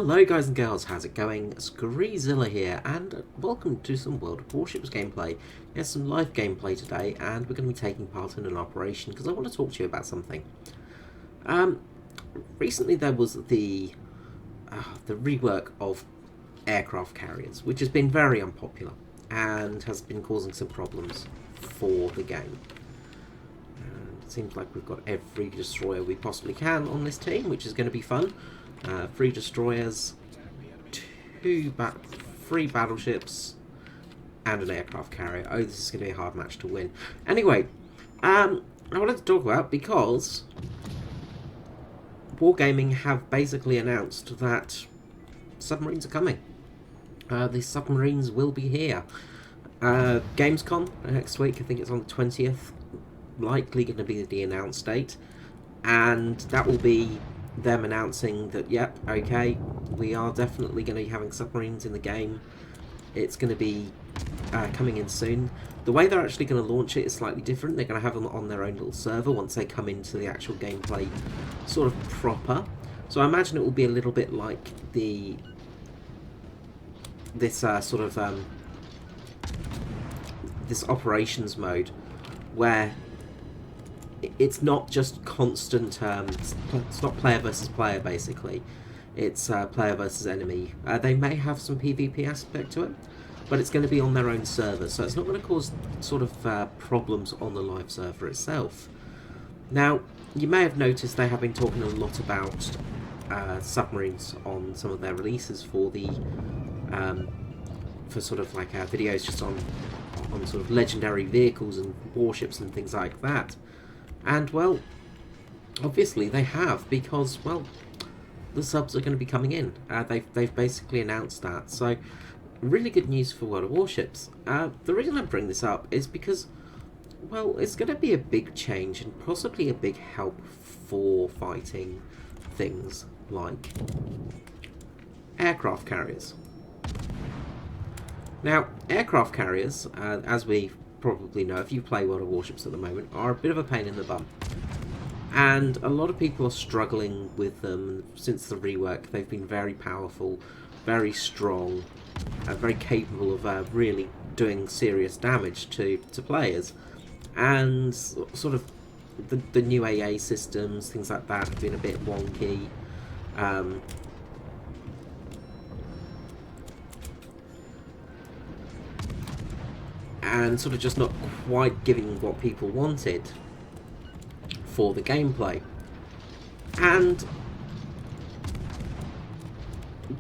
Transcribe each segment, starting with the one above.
Hello guys and girls, how's it going? Screezilla here, and welcome to some World of Warships gameplay. Yes, some live gameplay today, and we're going to be taking part in an operation because I want to talk to you about something. Recently there was the rework of aircraft carriers, which has been very unpopular and has been causing some problems for the game. And it seems like we've got every destroyer we possibly can on this team, which is going to be fun. 3 destroyers, 3 battleships, and an aircraft carrier. Oh, this is going to be a hard match to win. Anyway, I wanted to talk about because Wargaming have basically announced that submarines are coming. The submarines will be here. Gamescom next week, I think it's on the 20th, likely going to be the announced date, and that will be them announcing that, yep, okay, we are definitely going to be having submarines in the game. It's going to be coming in soon. The way they're actually going to launch it is slightly different. They're going to have them on their own little server once they come into the actual gameplay sort of proper. So I imagine it will be a little bit like this operations mode, where it's not just constant, it's not player versus player basically, it's player versus enemy. They may have some PvP aspect to it, but it's going to be on their own server, so it's not going to cause sort of problems on the live server itself. Now, you may have noticed they have been talking a lot about submarines on some of their releases for the for sort of like videos just on sort of legendary vehicles and warships and things like that. And, well, obviously they have, because, well, the subs are going to be coming in. They've basically announced that. So, really good news for World of Warships. The reason I bring this up is because, well, it's going to be a big change and possibly a big help for fighting things like aircraft carriers. Now, aircraft carriers, as we probably know if you play World of Warships at the moment, are a bit of a pain in the bum, and a lot of people are struggling with them. Since the rework, they've been very powerful, very strong, very capable of really doing serious damage to players, and sort of the new AA systems, things like that, have been a bit wonky. And sort of just not quite giving what people wanted for the gameplay. And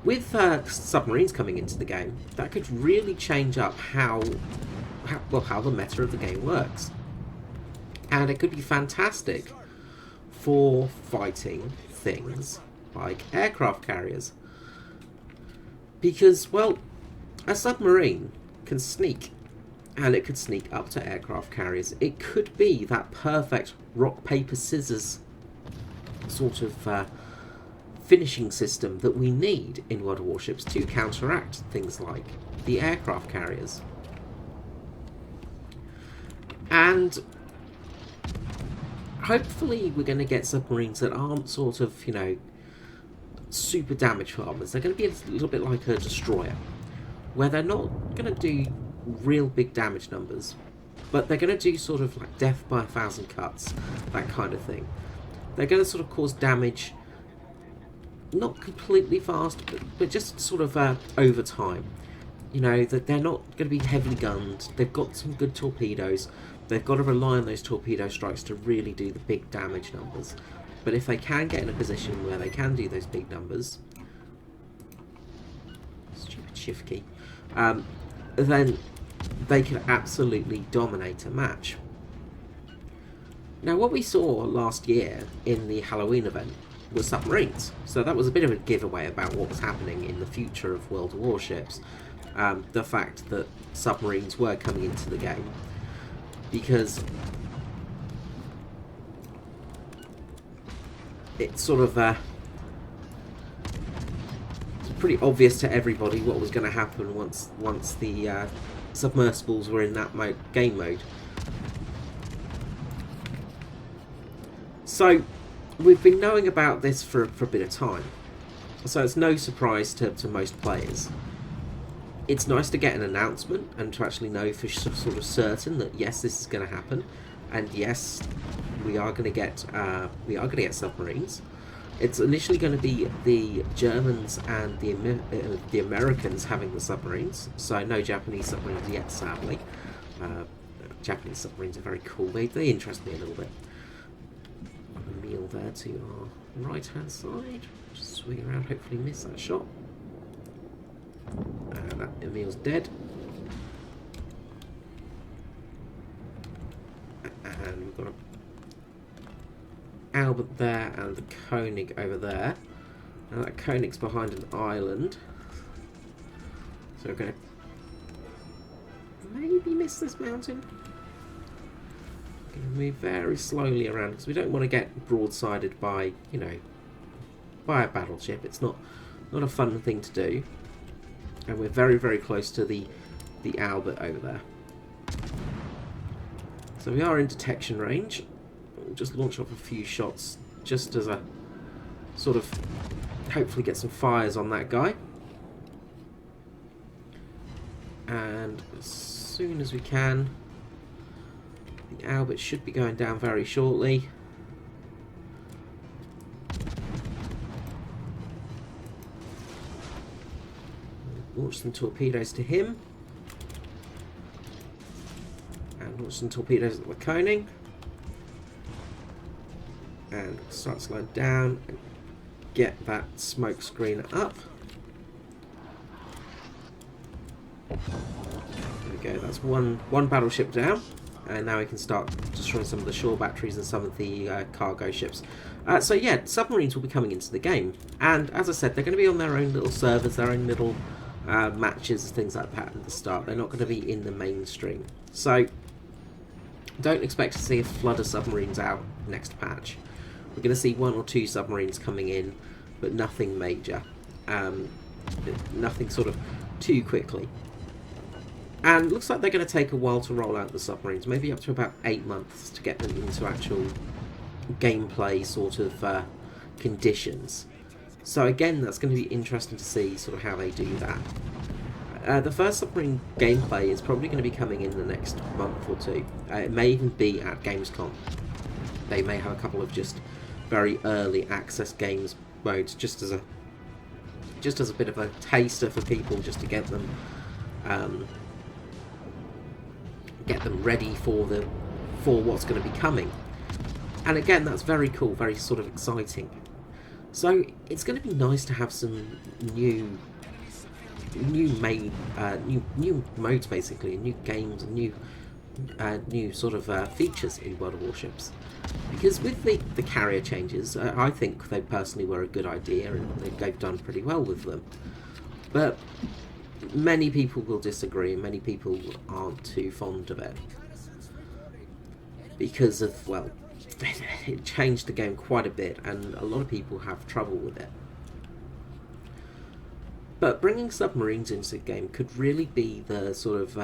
with submarines coming into the game, that could really change up how the meta of the game works. And it could be fantastic for fighting things like aircraft carriers. Because, well, a submarine can sneak. And it could sneak up to aircraft carriers. It could be that perfect rock, paper, scissors sort of finishing system that we need in World of Warships to counteract things like the aircraft carriers. And hopefully we're going to get submarines that aren't sort of, you know, super damage farmers. They're going to be a little bit like a destroyer, where they're not going to do real big damage numbers, but they're going to do sort of like death by 1,000 cuts, that kind of thing. They're going to sort of cause damage, not completely fast, but just sort of over time. You know, that they're not going to be heavily gunned. They've got some good torpedoes. They've got to rely on those torpedo strikes to really do the big damage numbers. But if they can get in a position where they can do those big numbers, stupid shift key, then they can absolutely dominate a match. Now, what we saw last year in the Halloween event was submarines, so that was a bit of a giveaway about what was happening in the future of World of Warships. The fact that submarines were coming into the game, because it's sort of it's pretty obvious to everybody what was going to happen once the submersibles were in that game mode. So we've been knowing about this for a bit of time, So it's no surprise to most players. It's nice to get an announcement and to actually know for sort of certain that yes, this is going to happen, and yes, we are going to get submarines. It's initially going to be the Germans and the Americans having the submarines, so no Japanese submarines yet, sadly. Japanese submarines are very cool. They interest me a little bit. A meal there to our right hand side. Just swing around, hopefully miss that shot. That Emil's dead. And we've got Albert there and the Koenig over there. Now that Koenig's behind an island. So we're going to maybe miss this mountain. Going to move very slowly around because we don't want to get broadsided by, you know, by a battleship. It's not a fun thing to do. And we're very, very close to the Albert over there. So we are in detection range. We'll just launch off a few shots just as a sort of hopefully get some fires on that guy. And as soon as we can, the Albert should be going down very shortly. Launch some torpedoes to him. And launch some torpedoes at the Koenig. And start slowing down and get that smoke screen up. There we go, that's one battleship down. And now we can start destroying some of the shore batteries and some of the cargo ships. So yeah, submarines will be coming into the game. And as I said, they're going to be on their own little servers, their own little matches, things like that at the start. They're not going to be in the mainstream. So don't expect to see a flood of submarines out next patch. We're going to see 1 or 2 submarines coming in, but nothing major. Nothing sort of too quickly. And looks like they're going to take a while to roll out the submarines, maybe up to about 8 months to get them into actual gameplay sort of conditions. So again, that's going to be interesting to see sort of how they do that. The first submarine gameplay is probably going to be coming in the next month or 2. It may even be at Gamescom. They may have a couple of just very early access games modes, just as a bit of a taster for people, just to get them ready for what's going to be coming. And again, that's very cool, very sort of exciting. So it's going to be nice to have some new modes, basically, new games and new sort of features in World of Warships. Because with the carrier changes, I think they personally were a good idea, and they've done pretty well with them. But many people will disagree, and many people aren't too fond of it. Because of, well, it changed the game quite a bit, and a lot of people have trouble with it. But bringing submarines into the game could really be the sort of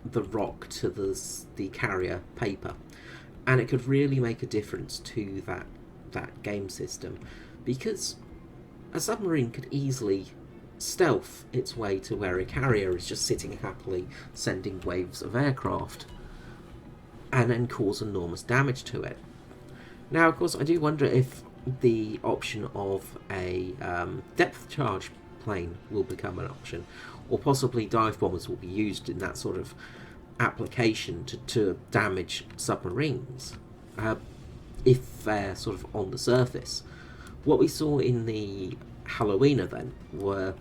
the rock to the carrier paper, and it could really make a difference to that game system, because a submarine could easily stealth its way to where a carrier is just sitting happily sending waves of aircraft, and then cause enormous damage to it. Now, of course, I do wonder if the option of a depth charge plane will become an option, or possibly dive bombers will be used in that sort of application to damage submarines if they're sort of on the surface. What we saw in the Halloween event were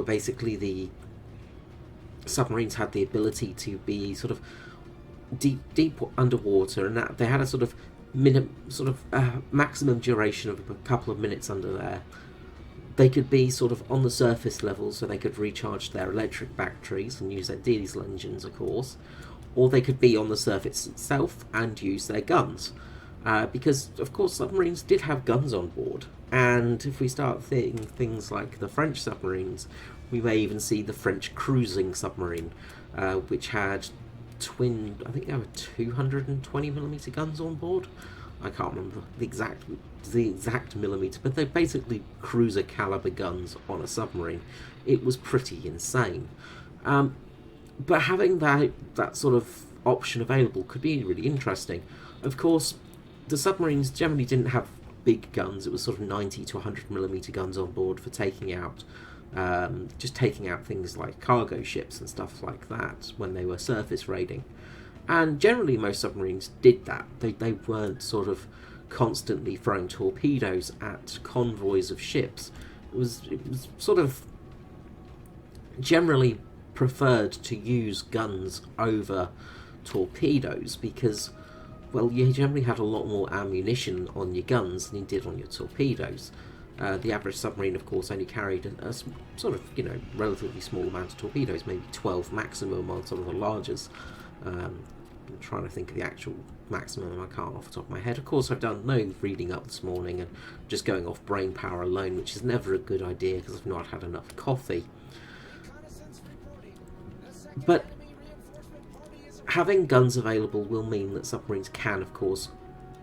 basically the submarines had the ability to be sort of deep underwater, and that they had a sort of maximum duration of a couple of minutes under there. They could be sort of on the surface level, so they could recharge their electric batteries and use their diesel engines, of course, or they could be on the surface itself and use their guns. Because, of course, submarines did have guns on board, and if we start seeing things like the French submarines, we may even see the French cruising submarine, which had I think there were 220mm guns on board. I can't remember the exact millimeter, but they're basically cruiser caliber guns on a submarine. It was pretty insane. But having that sort of option available could be really interesting. Of course, the submarines generally didn't have big guns. It was sort of 90 to 100 millimeter guns on board for taking out, just taking out things like cargo ships and stuff like that when they were surface raiding. And generally, most submarines did that. They weren't sort of constantly throwing torpedoes at convoys of ships. It was sort of generally preferred to use guns over torpedoes because, well, you generally had a lot more ammunition on your guns than you did on your torpedoes. The average submarine, of course, only carried a sort of, relatively small amount of torpedoes, maybe 12 maximum on some of the largest. I'm trying to think of the actual maximum, I can't off the top of my head. Of course, I've done no reading up this morning and just going off brain power alone, which is never a good idea because I've not had enough coffee. But having guns available will mean that submarines can, of course,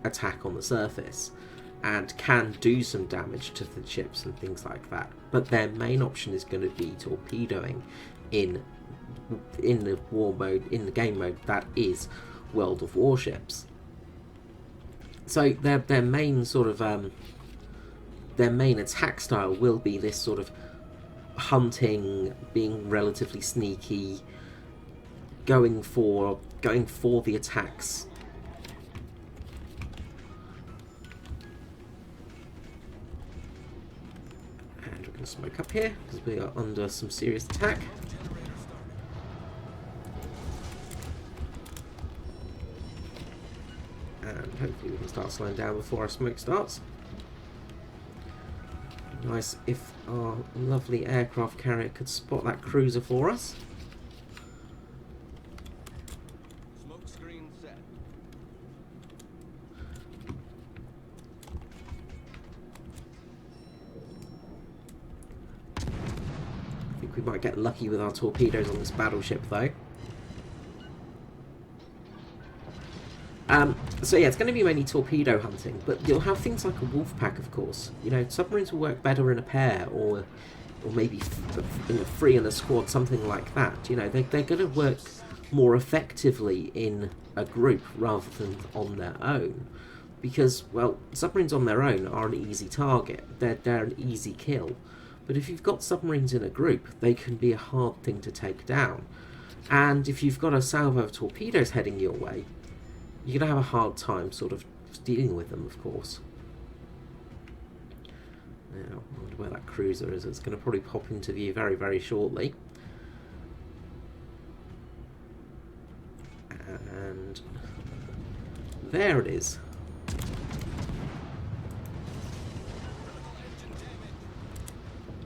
attack on the surface and can do some damage to the ships and things like that. But their main option is going to be torpedoing in the war mode, in the game mode that is World of Warships. So their main sort of their main attack style will be this sort of hunting, being relatively sneaky, going for the attacks. And we're going to smoke up here because we are under some serious attack. And hopefully we can start slowing down before our smoke starts. Nice if our lovely aircraft carrier could spot that cruiser for us. Smoke screen set. I think we might get lucky with our torpedoes on this battleship though. So yeah, it's going to be mainly torpedo hunting, but you'll have things like a wolf pack, of course. Submarines will work better in a pair, or maybe in a three in a squad, something like that. They're going to work more effectively in a group rather than on their own, because, well, submarines on their own are an easy target. They're an easy kill, but if you've got submarines in a group, they can be a hard thing to take down. And if you've got a salvo of torpedoes heading your way, you're going to have a hard time sort of dealing with them, of course. Now, I wonder where that cruiser is. It's going to probably pop into view very, very shortly. And there it is.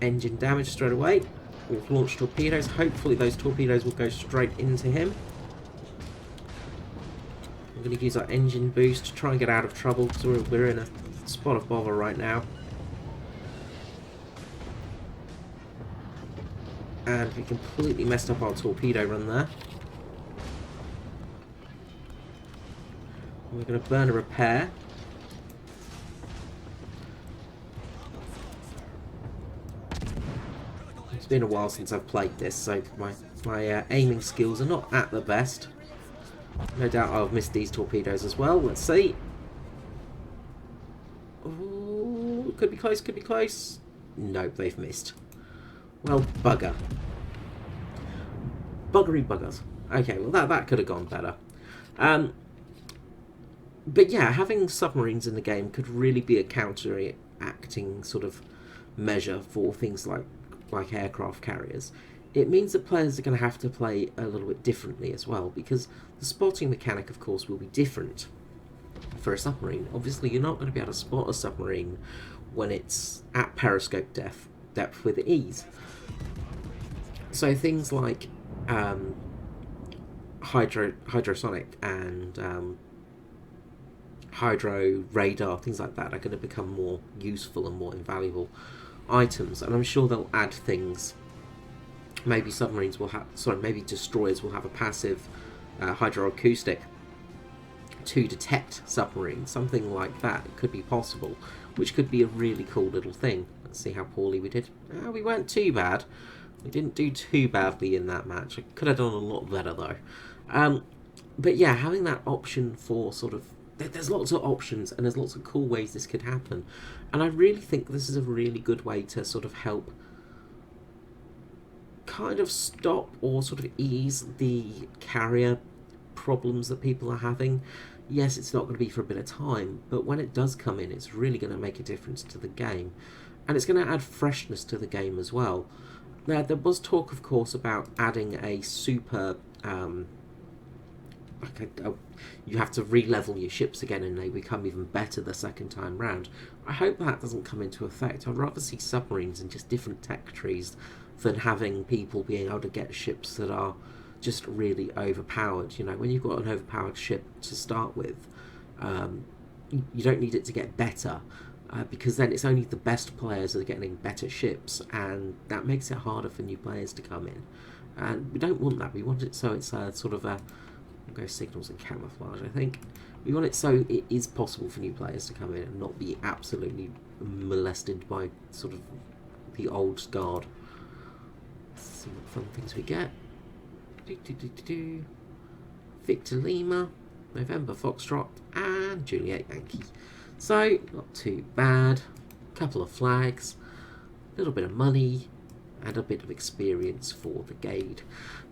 Engine damage straight away. We've launched torpedoes. Hopefully those torpedoes will go straight into him. I'm going to use our engine boost to try and get out of trouble because we're in a spot of bother right now. And we completely messed up our torpedo run there. We're going to burn a repair. It's been a while since I've played this, so my aiming skills are not at the best. No doubt I'll have missed these torpedoes as well. Let's see. Ooh, could be close, could be close. Nope, they've missed. Well, bugger. Buggery buggers. Okay, well that could have gone better. But yeah, having submarines in the game could really be a counteracting sort of measure for things like aircraft carriers. It means that players are going to have to play a little bit differently as well, because the spotting mechanic, of course, will be different for a submarine. Obviously, you're not going to be able to spot a submarine when it's at periscope depth with ease. So things like hydrosonic and hydro radar, things like that, are going to become more useful and more invaluable items. And I'm sure they'll add things. Maybe submarines will have, maybe destroyers will have a passive hydroacoustic to detect submarines, something like that could be possible, which could be a really cool little thing. Let's see how poorly we did. We weren't too bad. We didn't do too badly in that match. I could have done a lot better though. But yeah, having that option for sort of... There's lots of options and there's lots of cool ways this could happen. And I really think this is a really good way to sort of help kind of stop or sort of ease the carrier problems that people are having. Yes, it's not going to be for a bit of time, but when it does come in, it's really going to make a difference to the game. And it's going to add freshness to the game as well. Now, there was talk, of course, about adding a super... you have to re-level your ships again and they become even better the second time round. I hope that doesn't come into effect. I'd rather see submarines and just different tech trees than having people being able to get ships that are just really overpowered. You know, when you've got an overpowered ship to start with, you don't need it to get better, because then it's only the best players that are getting better ships, and that makes it harder for new players to come in. And we don't want that. We want it so it's sort of a... I'll go signals and camouflage, I think. We want it so it is possible for new players to come in and not be absolutely molested by sort of the old guard. Let's see what fun things we get. Victor Lima, November Foxtrot, and Juliet Yankee. So, not too bad. Couple of flags, a little bit of money, and a bit of experience for the Gade.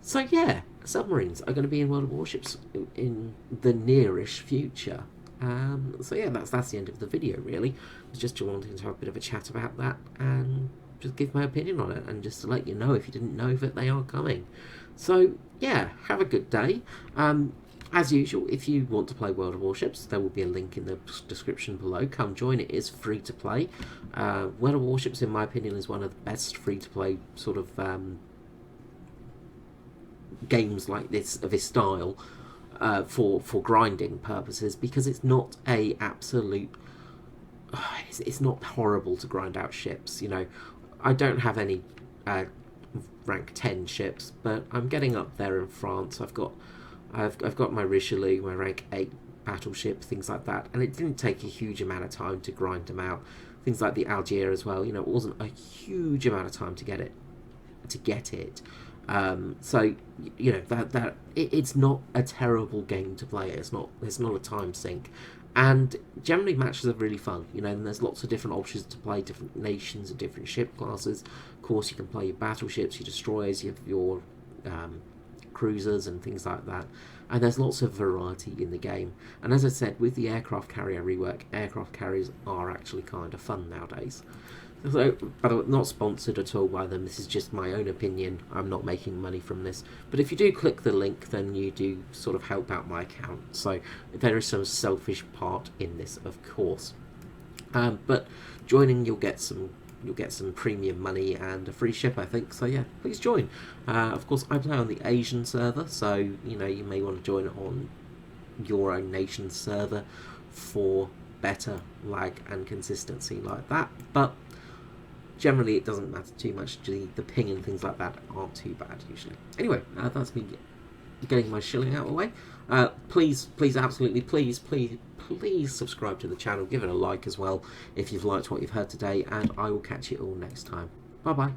So yeah, submarines are going to be in World of Warships in the nearish future. So yeah, that's the end of the video really. I was just wanting to have a bit of a chat about that and just give my opinion on it, and just to let you know if you didn't know that they are coming. So yeah, have a good day. As usual, if you want to play World of Warships, there will be a link in the description below. Come join, it is free to play. World of Warships, in my opinion, is one of the best free to play sort of games like this, of this style, for grinding purposes, because it's not a absolute... it's not horrible to grind out ships, you know. I don't have any rank 10 ships, but I'm getting up there in France. I've got my Richelieu, my rank 8 battleship, things like that, and it didn't take a huge amount of time to grind them out. Things like the Algier as well, you know, it wasn't a huge amount of time to get it. So you know it's not a terrible game to play. It's not a time sink, and generally matches are really fun. You know, and there's lots of different options to play, different nations and different ship classes. Of course, you can play your battleships, your destroyers, your cruisers and things like that, and there's lots of variety in the game. And as I said, with the aircraft carrier rework, aircraft carriers are actually kind of fun nowadays. So, by the way, not sponsored at all by them, this is just my own opinion. I'm not making money from this, but if you do click the link, then you do sort of help out my account, so there is some selfish part in this, of course. But joining, you'll get some premium money and a free ship, I think. So yeah, please join. Of course, I play on the Asian server, so you know, you may want to join on your own nation's server for better lag and consistency like that. But generally, it doesn't matter too much. The ping and things like that aren't too bad usually. Anyway, that's me getting my shilling out of the way. Please, absolutely, please subscribe to the channel. Give it a like as well if you've liked what you've heard today, and I will catch you all next time. Bye bye.